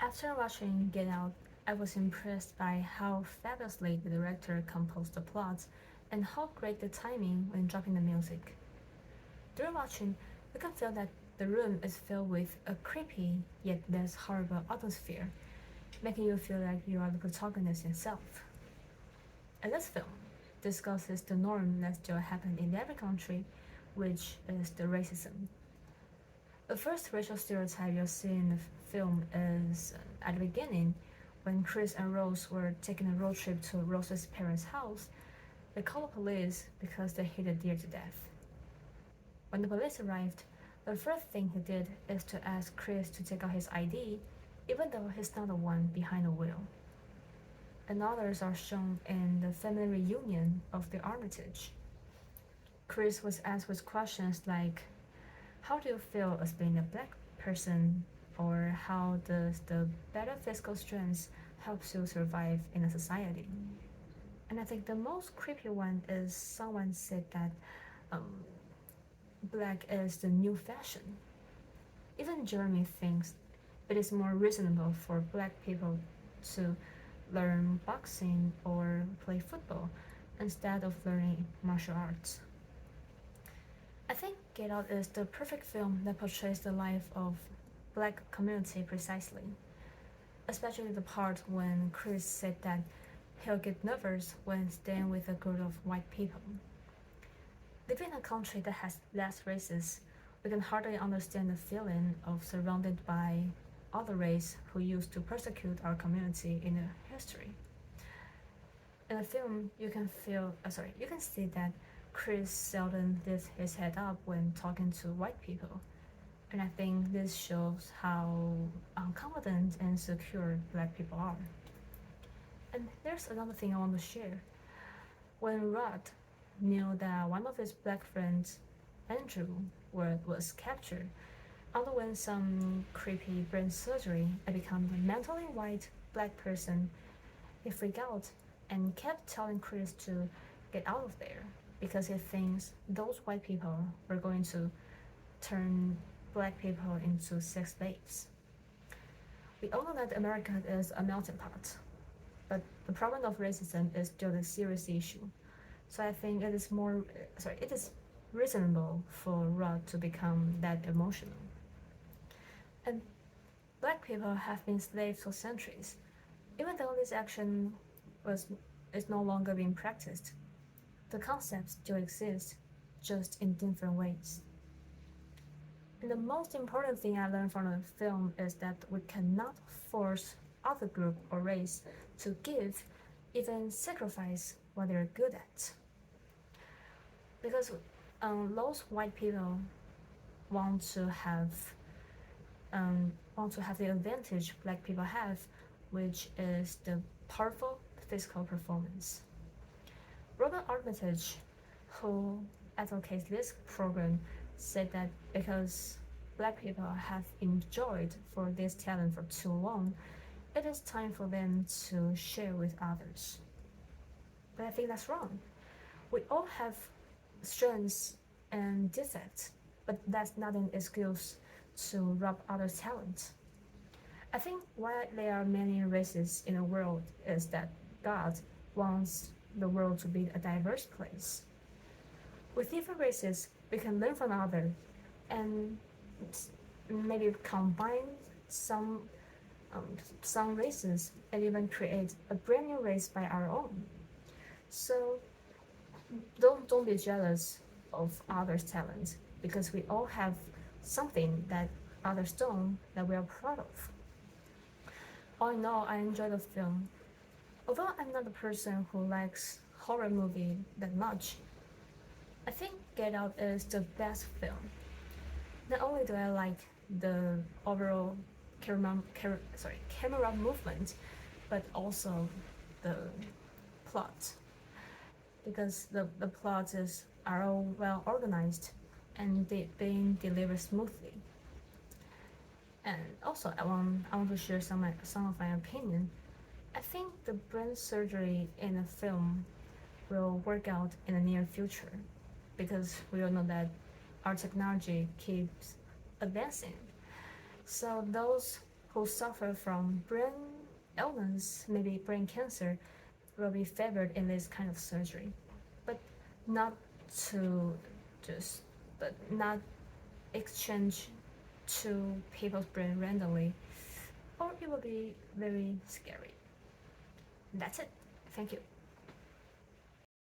After watching Get Out, I was impressed by how fabulously the director composed the plot and how great the timing when dropping the music. During watching, you can feel that the room is filled with a creepy yet less horrible atmosphere, making you feel like you are the protagonist yourself. And this film discusses the norm that still happens in every country, which is the racism. The first racial stereotype you'll see in the film is at the beginning, when Chris and Rose were taking a road trip to Rose's parents' house. They called the police because they hit a deer to death. When the police arrived, the first thing he did is to ask Chris to take out his ID, even though he's not the one behind the wheel. And others are shown in the family reunion of the Armitage. Chris was asked with questions like, how do you feel as being a black person? Or how does the better physical strength helps you survive in a society? And I think the most creepy one is someone said that um, black is the new fashion. Even Jeremy thinks it is more reasonable for black people to learn boxing or play football instead of learning martial arts. I think Get Out is the perfect film that portrays the life of black community precisely, especially the part when Chris said that he'll get nervous when staying with a group of white people. Living in a country that has less races, we can hardly understand the feeling of surrounded by other race who used to persecute our community in the history. In the film, you can see that Chris seldom lifts his head up when talking to white people, and I think this shows how unconfident and secure black people are. And there's another thing I want to share. When Rod knew that one of his black friends, Andrew, was captured, underwent some creepy brain surgery and become a mentally white black person, he freaked out and kept telling Chris to get out of there because he thinks those white people are going to turn black people into sex slaves. We all know that America is a melting pot, but the problem of racism is still a serious issue. So I think it is reasonable for Rod to become that emotional. And black people have been slaves for centuries. Even though this action was is no longer being practiced, the concept still exists, just in different ways. And the most important thing I learned from the film is that we cannot force other group or race to give, even sacrifice what they're good at. Because those white people want to have want to have the advantage black people have, which is the powerful physical performance. Robert Armitage, who advocates this program, said that because black people have enjoyed for this talent for too long, it is time for them to share with others. But I think that's wrong. We all have strengths and defects, but that's not an excuse to rob others' talent. I think why there are many races in the world is that God wants the world to be a diverse place. With different races, we can learn from others and maybe combine some um, some races and even create a brand new race by our own. So don't be jealous of others' talents because we all have something that others don't that we are proud of. All in all, I enjoy the film. Although I'm not a person who likes horror movie that much, I think Get Out is the best film. Not only do I like the overall camera movement, but also the plot because the plot is are all well organized and they being delivered smoothly. And also, I want to share some of my opinion. I think the brain surgery in the film will work out in the near future because we all know that our technology keeps advancing. So those who suffer from brain illness, maybe brain cancer, will be favored in this kind of surgery, but not to just, but not exchange to people's brain randomly, or it will be very scary. That's it. Thank you.